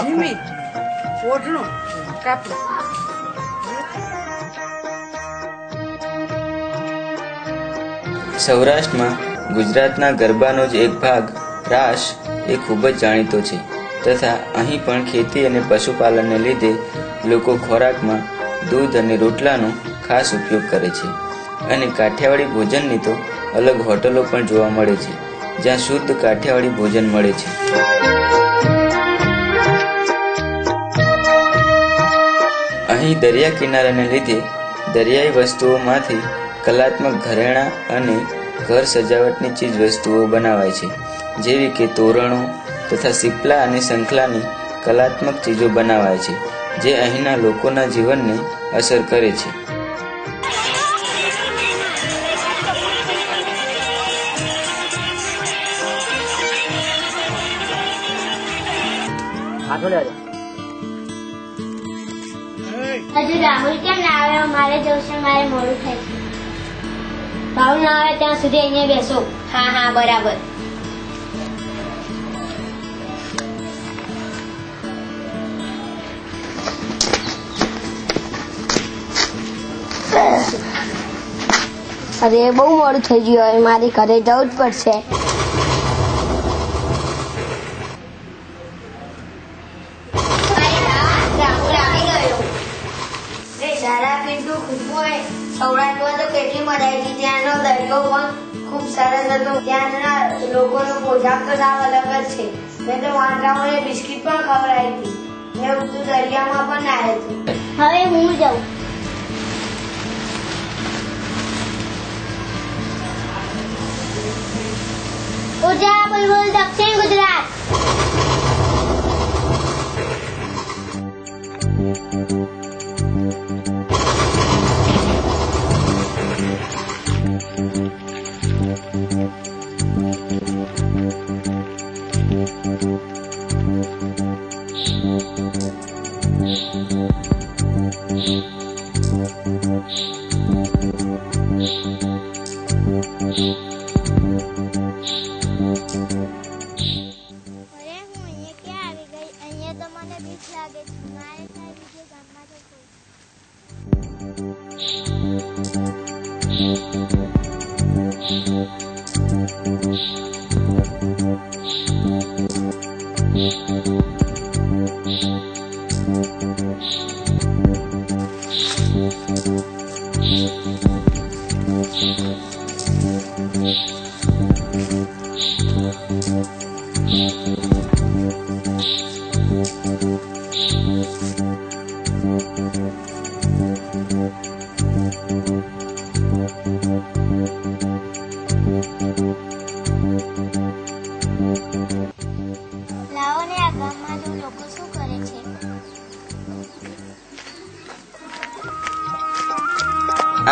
Jimmy ઓઢણું કાપડું. સૌરાષ્ટ્રમાં ગુજરાતના ગરબાનો જ એક ભાગ રાસ એ ખૂબ જ જાણીતો છે તથા અહીં પણ ખેતી અને પશુપાલનને લીધે લોકો ખોરાકમાં દૂધ અને રોટલાનો ખાસ ઉપયોગ કરે છે અને કાઠિયાવાડી ભોજનની તો અલગ હોટલો પણ જોવા મળે છે જ્યાં શુદ્ધ કાઠિયાવાડી ભોજન મળે છે. અહીં દરિયા કિનારાને લીધે દરિયાઈ વસ્તુઓમાંથી કલાત્મક ઘરેણાં અને ઘર સજાવટની ચીજ વસ્તુઓ બનાવાય છે જેવી કે તોરણો તથા સીપલા અને શંખલાની કલાત્મક ચીજો બનાવાય છે જે અહીંના લોકોના જીવનને અસર કરે છે. હજુ રાહુલ કેમ ના આવ્યો? મારે જવું છે, મારે મોડું થાય છે. રાહુલ ના આવે ત્યાં સુધી અહીંયા બેસો. હા હા બરાબર. અરે બહુ મોડું થઈ ગયું, હવે મારે ઘરે જવું જ પડશે. સૌરાષ્ટ્રમાં તો કેટલી મજા આવી હતી. ત્યાંનો દરિયો પણ ખૂબ સરસ હતો. ત્યાંના લોકોનો પોશાક તો સાવ અલગ જ છે. મેં તો વાંદરાઓને બિસ્કિટ પણ ખવડાવી હતી. મેં ઊંચું દરિયામાં પણ નાહ્યો હતો. હવે હું જાઉં. ઉજા બુલબુલ દક્ષિણ ગુજરાત.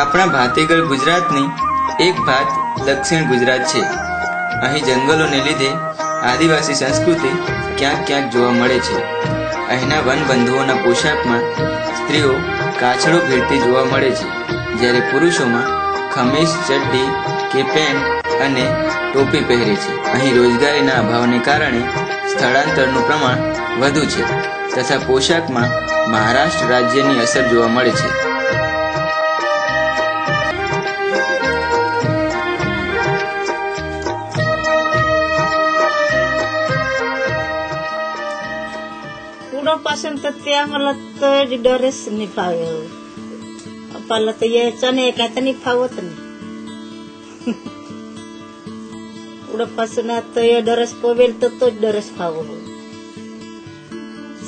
આપણા ભાતીગળ ગુજરાતની એક ભાત દક્ષિણ ગુજરાત છે. અહીં જંગલોને લીધે આદિવાસી સંસ્કૃતિ ક્યાંક ક્યાંક જોવા મળે છે. અહીંના વનબંધુઓના પોશાકમાં સ્ત્રીઓ કાછડો ભેરતી જોવા મળે છે જ્યારે પુરુષોમાં ખમીસ, ચડ્ડી કે પેન્ટ અને ટોપી પહેરે છે. અહીં રોજગારીના અભાવને કારણે સ્થળાંતરનું પ્રમાણ વધુ છે તથા પોશાકમાં મહારાષ્ટ્ર રાજ્યની અસર જોવા મળે છે. पासून तर ते आम्हाला तर ड्रेस निभावे आपल्याला तर यायचं नाही काय तर निभावत नाही. उडपासून आता ड्रेस पोवेल तर तोच ड्रेस फावो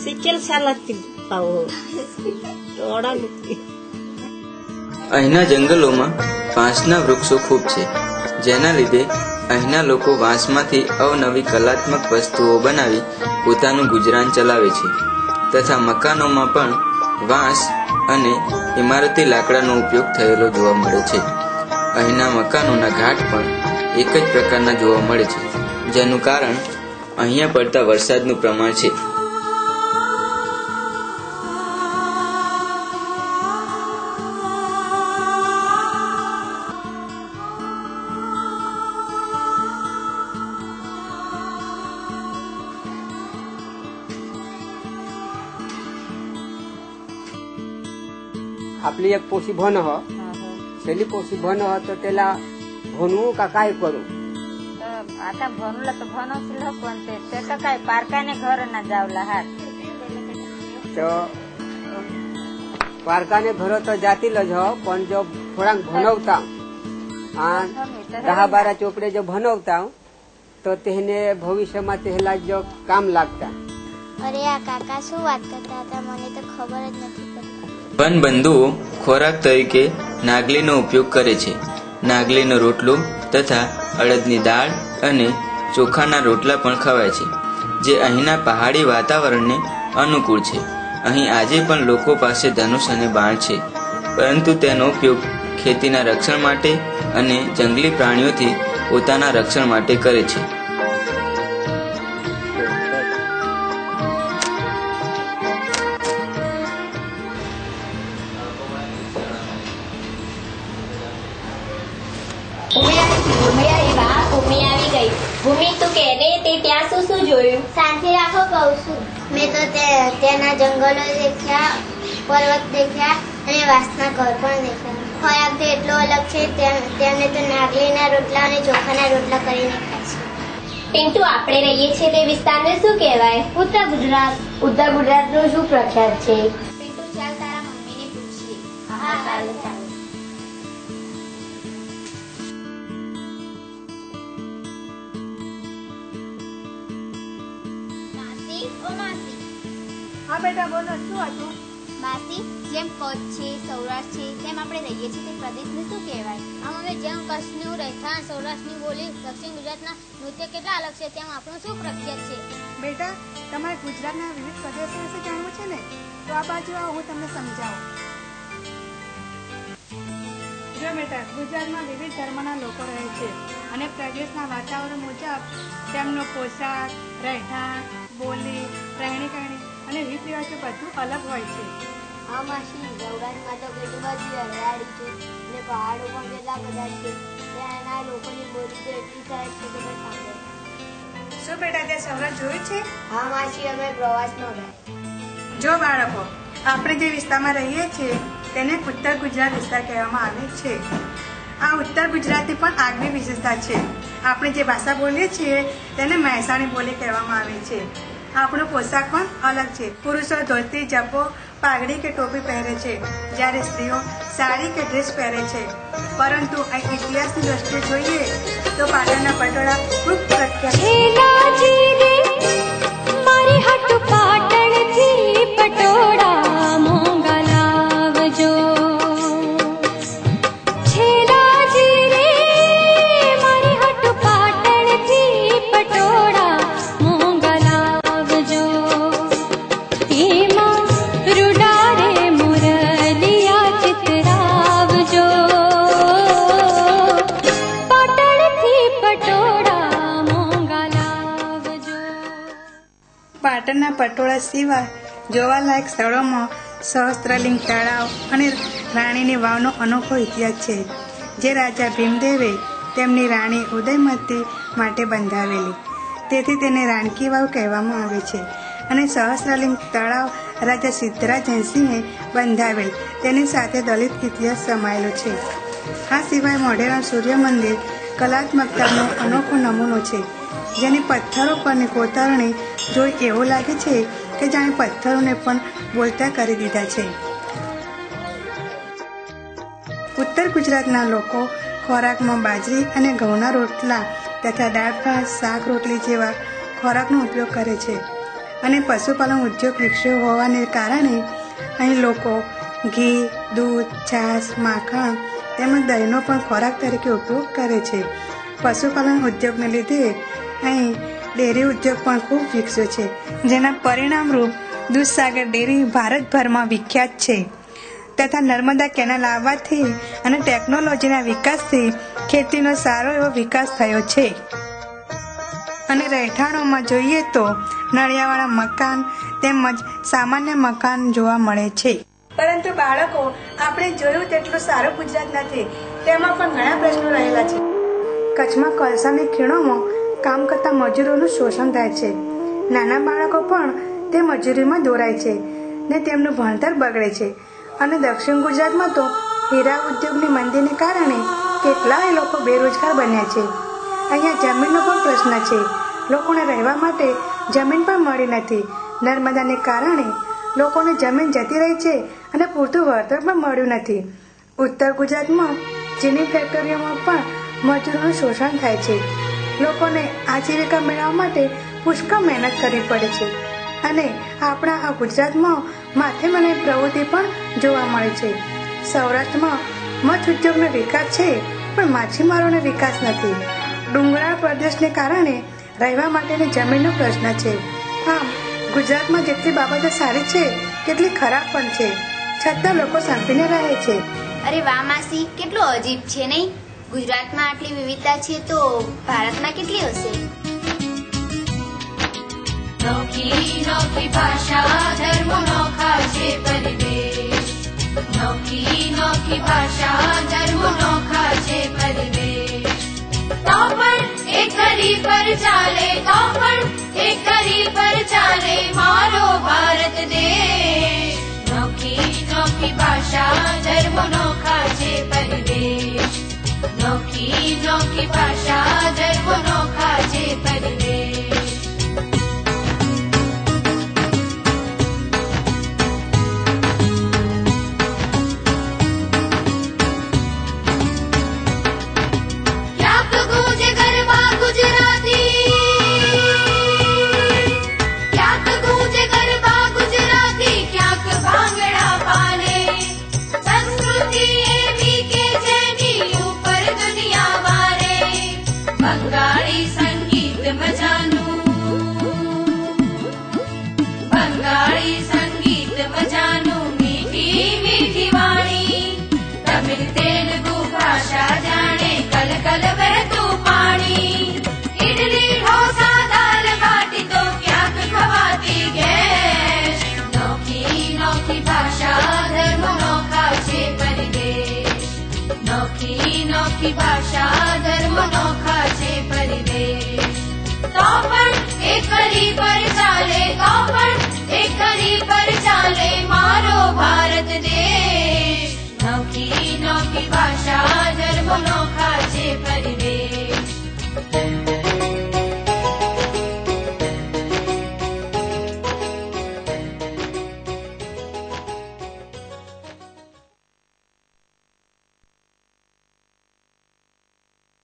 सिकेल सालातील फावो તોડા લૂકી. અહીંના જંગલોમાં વાંસના વૃક્ષો ખૂબ છે જેના લીધે અહીંના લોકો વાંસમાંથી અવનવી કલાત્મક વસ્તુઓ બનાવી પોતાનું ગુજરાન ચલાવે છે તથા મકાનોમાં પણ વાંસ અને ઇમારતી લાકડાનો ઉપયોગ થયેલો જોવા મળે છે. અહીંના મકાનોના ઘાટ પણ એક જ પ્રકારના જોવા મળે છે જેનું કારણ અહીંયા પડતા વરસાદનું પ્રમાણ છે. आपली एक पोशी भन ह शेली पोशी भन ह तर त्याला भनवू का काय करू? आता भनला तर भनवशील पण ते काय पारकाने घर ना जावला हात तर पारकाने घर तर जातीलच ह पण जो थोडा भनवता 10-12 ચોપડે જો ભણવતા તો તેને ભવિષ્યમાં તેલા જો કામ લાગતા. અરે આ કાકા શું વાત કરતા હતા, મને તો ખબર જ નથી પડતી. વનબંધુઓ ખોરાક તરીકે નાગલીનો ઉપયોગ કરે છે. નાગલીનો રોટલો તથા અડદની દાળ અને ચોખાના રોટલા પણ ખવાય છે, જે અહીંના પહાડી વાતાવરણને અનુકૂળ છે. અહીં આજે પણ લોકો પાસે ધનુષ અને બાણ છે, પરંતુ તેનો ઉપયોગ ખેતીના રક્ષણ માટે અને જંગલી પ્રાણીઓથી પોતાના રક્ષણ માટે કરે છે. ભૂમિ તું કે તે ત્યાં શું જોયું? શાંતિ રાખો કહું છું. મેં તો ત્યાંના જંગલો દેખ્યા, પર્વત દેખ્યા અને વાસના ઘર પણ દેખ્યા. ખોરાક તો એટલો અલગ છે, તેમને તો નાગલીના રોટલા અને ચોખાના રોટલા કરીને ખાય છે. પિન્ટુ, આપણે રહીએ છીએ તે વિસ્તારને શું કહેવાય? ઉત્તર ગુજરાત. ઉત્તર ગુજરાતનું શું પ્રખ્યાત છે? પિન્ટુ, ચાલ તારા મમ્મીને પૂછીએ. હા, ચાલો. હા બેટા બોલો, શું હતું? માસી, જેમ કચ્છ છે, સૌરાષ્ટ્ર છે, તેમ આપણે રહીએ છીએ તે પ્રદેશને શું કહેવાય? આમ અમે જેમ કચ્છનું રહેઠાણ, સૌરાષ્ટ્રની બોલી, દક્ષિણ ગુજરાતના નૃત્ય કેટલા અલગ છે, તેમ આપણું શું પ્રખ્યાત છે? બેટા, તમારે ગુજરાતના વિવિધ પ્રદેશો વિશે જાણવું છે ને, તો આ બાજુ આવો, હું તમને સમજાવું. જો બેટા, ગુજરાતમાં વિવિધ ધર્મના લોકો રહે છે અને પ્રદેશના વાતાવરણ મુજબ તેમનો પોશાક, રહેઠાણ, બોલી, રહેણી કહેણી અને રીત રિવાજો બધું અલગ હોય છે. હા માસી, સૌરાષ્ટ્રમાં તો કેટલી બધી હરિયાળી છે અને પહાડો પણ કેટલા બધા છે. ત્યાંના લોકોની બોલી તો એટલી સરસ છે કે મેં સાંભળે. શું બેટા, તે સૌરાષ્ટ્ર જોયું છે? હા માસી, અમે પ્રવાસમાં ગયા. જો બાળકો, આપણે જે વિસ્તારમાં રહીએ છીએ તેને ઉત્તર ગુજરાત વિસ્તાર કહેવામાં આવે છે. આ ઉત્તર ગુજરાતની પણ આગવી વિશેષતા છે. આપણે જે ભાષા બોલીએ છીએ તેને મહેસાણી બોલી કહેવામાં આવે છે. આપણો પોશાક પણ અલગ છે. પુરુષો ધોતી, જબ્બો, પાઘડી કે ટોપી પહેરે છે, જ્યારે સ્ત્રીઓ સાડી કે ડ્રેસ પહેરે છે. પરંતુ આ ઇતિહાસની દ્રષ્ટિએ જોઈએ તો પાટણના પટોળા ખૂબ પ્રખ્યાત છે. પાટણના પટોળા સિવાય જોવાલાયક સ્થળોમાં સહસ્ત્રલિંગ તળાવ અને રાણીની વાવનો અનોખો ઇતિહાસ છે, જે રાજા ભીમદેવે તેમની રાણી ઉદયમતી માટે બંધાવેલી. તેથી તેને રાણકી વાવ કહેવામાં આવે છે. અને સહસ્ત્રલિંગ તળાવ રાજા સિદ્ધરાજ જયસિંહે બંધાવેલ, તેની સાથે દલિત ઇતિહાસ સમાયેલો છે. આ સિવાય મોઢેરાનું સૂર્ય મંદિર કલાત્મકતાનો અનોખો નમૂનો છે, જેની પથ્થરો પરની કોતરણી જોઈ એવું લાગે છે કે જાણે પથ્થરોને પણ બોલતા કરી દીધા છે. ઉત્તર ગુજરાતના લોકો ખોરાકમાં બાજરી અને ઘઉંના રોટલા તથા દાળ ભાત, શાક રોટલી જેવા ખોરાકનો ઉપયોગ કરે છે. અને પશુપાલન ઉદ્યોગ વિકસ્યો હોવાને કારણે અહીં લોકો ઘી, દૂધ, છાશ, માખણ તેમજ દહીંનો પણ ખોરાક તરીકે ઉપયોગ કરે છે. પશુપાલન ઉદ્યોગને લીધે અહીં ડેરી ઉદ્યોગ પણ ખૂબ વિકસ્યો છે, જેના પરિણામરૂપ દૂધસાગર ડેરી ભારતભરમાં વિખ્યાત છે. તથા નર્મદા કેનાલ આવવાથી અને ટેકનોલોજીના વિકાસથી ખેતીનો સારો એવો વિકાસ થયો છે. અને રહેઠાણોમાં જોઈએ તો નળિયાવાળા મકાન તેમજ સામાન્ય મકાન જોવા મળે છે. પરંતુ બાળકો, આપણે જોયું તેટલું સારું ગુજરાત નથી, તેમાં પણ ઘણા પ્રશ્નો રહેલા છે. કચ્છમાં કોલસાની ખીણોમાં કામ કરતા મજૂરોનું શોષણ થાય છે. નાના બાળકો પણ તે મજૂરીમાં દોરાય છે ને તેમનું ભણતર બગડે છે. અને દક્ષિણ ગુજરાતમાં તો હીરા ઉદ્યોગની મંદીને કારણે કેટલાય લોકો બેરોજગાર બન્યા છે. અહીંયા જમીનનો પણ પ્રશ્ન છે. લોકોને રહેવા માટે જમીન પણ મળી નથી. નર્મદાને કારણે લોકોને જમીન જતી રહી છે અને પૂરતું વળતર પણ મળ્યું નથી. ઉત્તર ગુજરાતમાં ચીની ફેક્ટરીઓમાં પણ મજૂરોનું શોષણ થાય છે. લોકોને આજીવિકા મેળવવા માટે પુષ્કળ મહેનત કરવી પડે છે. અને આપણા આ ગુજરાતમાં માથેમાની પ્રવૃત્તિ પણ જોવા મળે છે. સૌરાષ્ટ્રમાં મત્સ્ય ઉદ્યોગનો વિકાસ છે, પણ માછીમારોનો વિકાસ નથી. ડુંગરાળ પ્રદેશને કારણે રહેવા માટેની જમીનનો પ્રશ્ન છે. આમ ગુજરાતમાં જેટલી બાબતો સારી છે તેટલી ખરાબ પણ છે. છતાં લોકો સંપીને રહે છે. અરે વાહ માસી, કેટલું અજીબ છે નહીં? ગુજરાતમાં આટલી વિવિધતા છે તો ભારતમાં કેટલી હશે? નોખી નોખી ભાષા, ધર્મ નોખા છે પરિવેશ. નોખી નોખી ભાષા, ધર્મ નોખા છે પરિવેશ. તો પણ એક કરી પર ચાલે, તો પણ એક કરી પર ચાલે મારો ભારત દેશ. નોખી નોખી ભાષા, ધર્મ નોખા છે પરિવેશ. નોખી નોખી ભાષા, ધર્મ નોખા છે પરિવેશ. ભાષા, ધર્મ નોખા છે પરિવેશ. તો પણ એક કરી